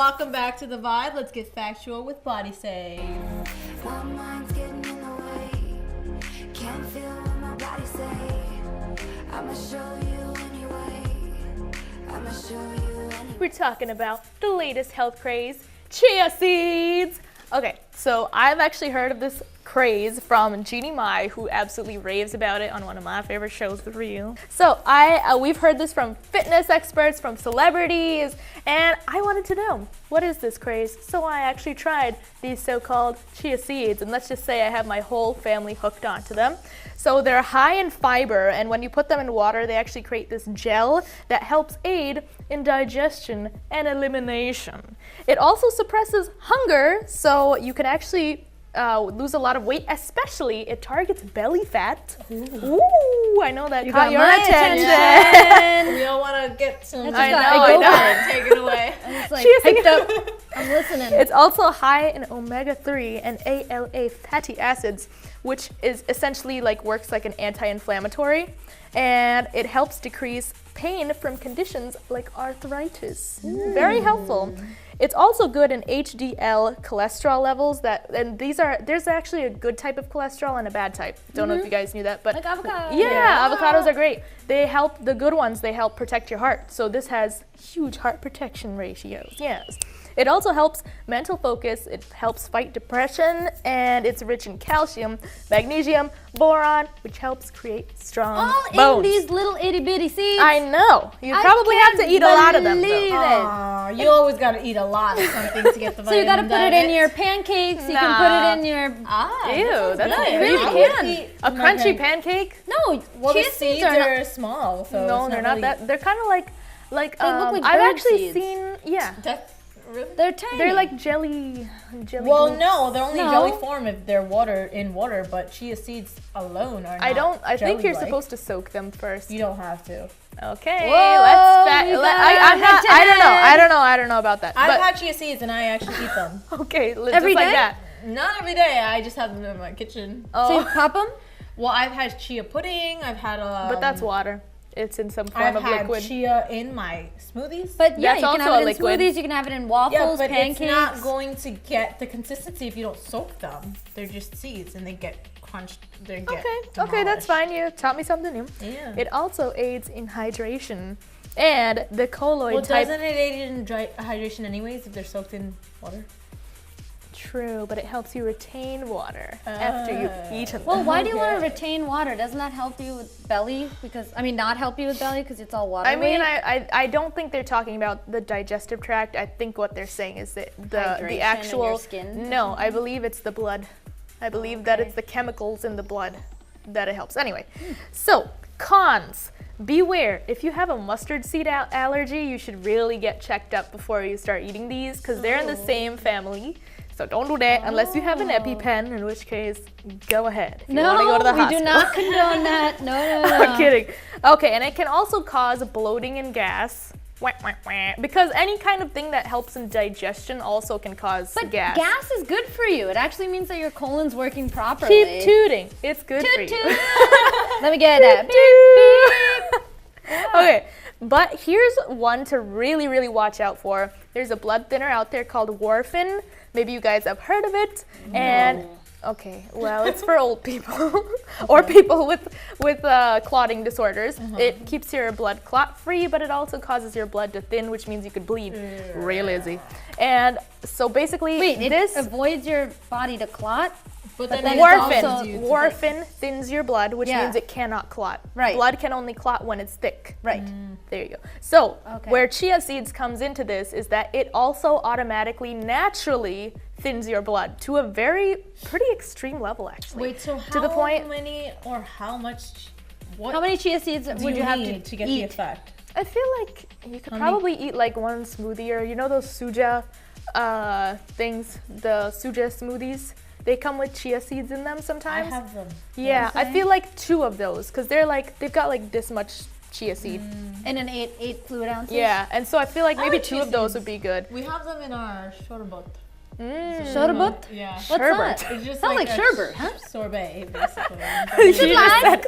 welcome back to The Vibe. Let's get factual with Body Save. My mind's getting in the way. Can't feel what my body say. I'ma show you anyway. I'ma show you anyway. We're talking about the latest health craze, chia seeds. Okay, so I've actually heard of this craze from Jeannie Mai, who absolutely raves about it on one of my favorite shows, The Real. So we've heard this from fitness experts, from celebrities, and I wanted to know, what is this craze? So I actually tried these so-called chia seeds, and let's just say I have my whole family hooked onto them. So they're high in fiber, and when you put them in water, they actually create this gel that helps aid in digestion and elimination. It also suppresses hunger, so you can actually lose a lot of weight, especially it targets belly fat. Ooh, I know that You caught got your my attention. We all want to get some. I Go know. ahead, take it away. I'm just like Chia seed. hyped up. I'm listening. It's also high in omega-3 and ALA fatty acids, which is essentially works like an anti-inflammatory, and it helps decrease pain from conditions like arthritis. Very helpful. It's also good in HDL cholesterol levels, there's actually a good type of cholesterol and a bad type. Don't know if you guys knew that, but Like avocado. yeah, avocados are great. They help, the good ones, they help protect your heart. So this has huge heart protection ratios, yes. It also helps mental focus, it helps fight depression, and it's rich in calcium, magnesium, boron, which helps create strong All bones. in these little itty bitty seeds. I know. You I probably have to can't eat a lot of them, believe though. it. Aw, you always got to eat a lot of something to get the So you got to vitamin put it in diet. your pancakes. You Nah. can put it in your. Ew, that's good. you Really really can. can. A crunchy pancake? No, Well, chia the seeds seeds are not. are small, so No, it's they're not really, that. They're kind of like They look like I've bird actually seeds. seen, yeah. That's really. They're tiny. They're like jelly. Well, beans. no, they're only No. jelly form if they're in water, but chia seeds alone are not I think you're jelly-like. supposed to soak them first. You don't have to. Okay, Whoa, let's. you I don't know about that. I've But had chia seeds and I actually eat them. okay, Every just like day? that. Not every day. I just have them in my kitchen. So you Oh, pop them. Well, I've had chia pudding. I've had but that's water. It's in some form I've of had liquid. chia in my smoothies. But yeah, That's you can also have a it in liquid. smoothies. You can have it in yeah, waffles, but pancakes. it's not going to get the consistency if you don't soak them. They're just seeds and they get crunched. They get Okay, that's demolished. fine. You taught me something new. Yeah. It also aids in hydration, and the colloid Well, type. doesn't it aid in hydration anyways if they're soaked in water? True, but it helps you retain water after you've eaten. Well, them. why do you want to Okay. retain water? Doesn't that help you with belly? Not help you with belly because it's all water. I mean, I don't think they're talking about the digestive tract. I think what they're saying is that Hydration the in actual your skin? No, I believe it's the blood. I believe that it's the chemicals in the blood that it helps. Anyway, so cons. Beware, if you have a mustard seed allergy, you should really get checked up before you start eating these because they're in the same family. So don't do that unless you have an EpiPen, in which case, go ahead. If you want to go to the we hospital. do not condone that. No. I'm kidding. Okay, and it can also cause bloating and gas. Wah, wah, wah. Because any kind of thing that helps in digestion also can cause But gas. gas is good for you. It actually means that your colon's working properly. Keep tooting. It's good for Toot, you. toot. Let me get that. Okay, but here's one to really, really watch out for. There's a blood thinner out there called warfarin. Maybe you guys have heard of it. And okay, well, it's for old people or people with clotting disorders. It keeps your blood clot free, but it also causes your blood to thin, which means you could bleed real easy. And so basically, Wait, this it avoids your body to clot? But then then it's warfarin, also- warfarin thins your blood, which Yeah. means it cannot clot. Right. Blood can only clot when it's thick. Right. There you go. So Okay. where chia seeds comes into this is that it also automatically, naturally thins your blood to a pretty extreme level, actually. Wait, so to the point, many or how much? What How many chia seeds do would you have need to get eat? the effect? I feel like you could How many- probably eat like one smoothie, or you know those suja things, the suja smoothies. They come with chia seeds in them I sometimes. have them. Yeah, I feel like 2 of those because they've got like this much chia seed. In an eight fluid ounces? Yeah, and so I feel like maybe like 2 chia of those seeds. would be good. We have them in our shortbot. Sherbet? Yeah. What's Sherbet. that? It's just Sounds like a sherbet, huh? sorbet, basically. She just said-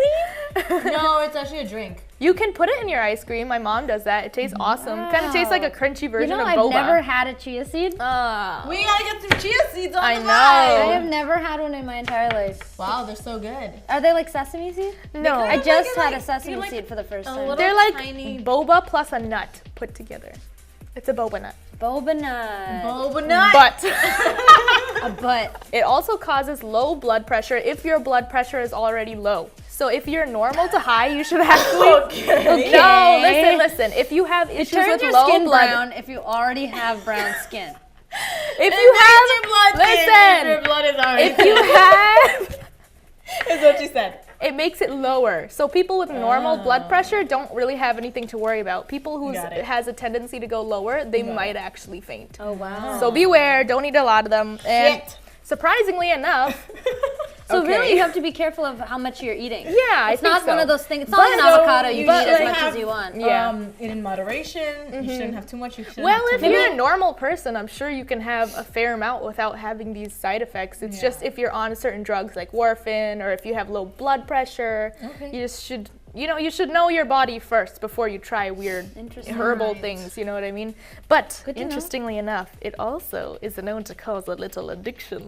No, it's actually a drink. You can put it in your ice cream. My mom does that. It tastes awesome. Kind of tastes like a crunchy You version know, of I've boba. never had a chia seed. We gotta get some chia seeds on I the know. line. I have never had one in my entire life. Wow, they're so good. Are they like sesame seed? No. I Like just it had like- a sesame you like seed for the first a time. little- They're like tiny- boba plus a nut put together. It's a boba nut. Boba nut. Boba nut. But A butt. it also causes low blood pressure if your blood pressure is already low. So if you're normal to high, you should actually. Okay. No, listen. If you have issues Turn with your low skin blood, brown if you already have brown skin. if you have, your blood listen, your blood is already if you have, is what she said. it makes it lower. So people with normal blood pressure don't really have anything to worry about. People who Got it. has a tendency to go lower, they might actually faint. Oh wow. So beware. Don't eat a lot of them. And Shit. surprisingly enough, So okay. really, you have to be careful of how much you're eating. Yeah, I It's think not one so. of those things. It's not an So avocado you you eat as should much have, as you want. Yeah. In moderation. You shouldn't have too much. You shouldn't Well, have if too you're little. a normal person, I'm sure you can have a fair amount without having these side effects. It's Yeah. just if you're on certain drugs like warfarin or if you have low blood pressure, Okay. you just should, you should know your body first before you try weird Interesting. herbal Right. things, you know what I mean? But Good to know. interestingly enough, it also is known to cause a little addiction,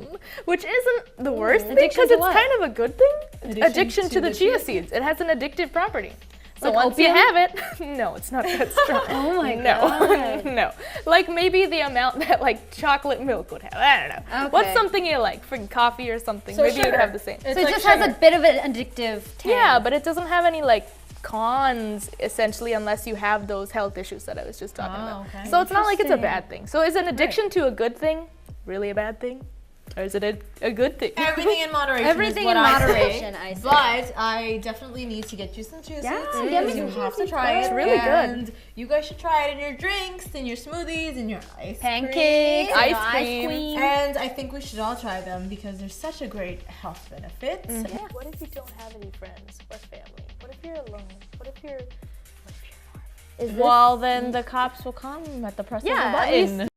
which isn't the worst thing Addiction because to it's what? kind of a good thing. Addiction to to the the chia chia seeds. It has an addictive property. So Like once you opium? have it, no, it's not that strong. Oh my No, God. no. Like maybe the amount that like chocolate milk would have. I don't know. What's Okay. something you like? Freaking coffee or something. So Maybe you'd sugar. have the same. It's So it like just has sugar. a bit of an addictive tang. Yeah, but it doesn't have any like cons essentially unless you have those health issues that I was just talking about. okay. So it's not like it's a Interesting. bad thing. So is an addiction to a good thing really a bad thing? Or is it a good thing? Everything in moderation. Everything is what in I say. moderation, I say. But I definitely need to get you some chia Yeah, seeds. get me You some have chia to try It's it. really good. And you guys should try it in your drinks, in your smoothies, in your ice Pancakes, cream. Ice cream. And I think we should all try them because there's such a great health benefit. What if you don't have any friends or family? What if you're alone? What if you're Well, then the cops will come at the press of a Yeah, at button. least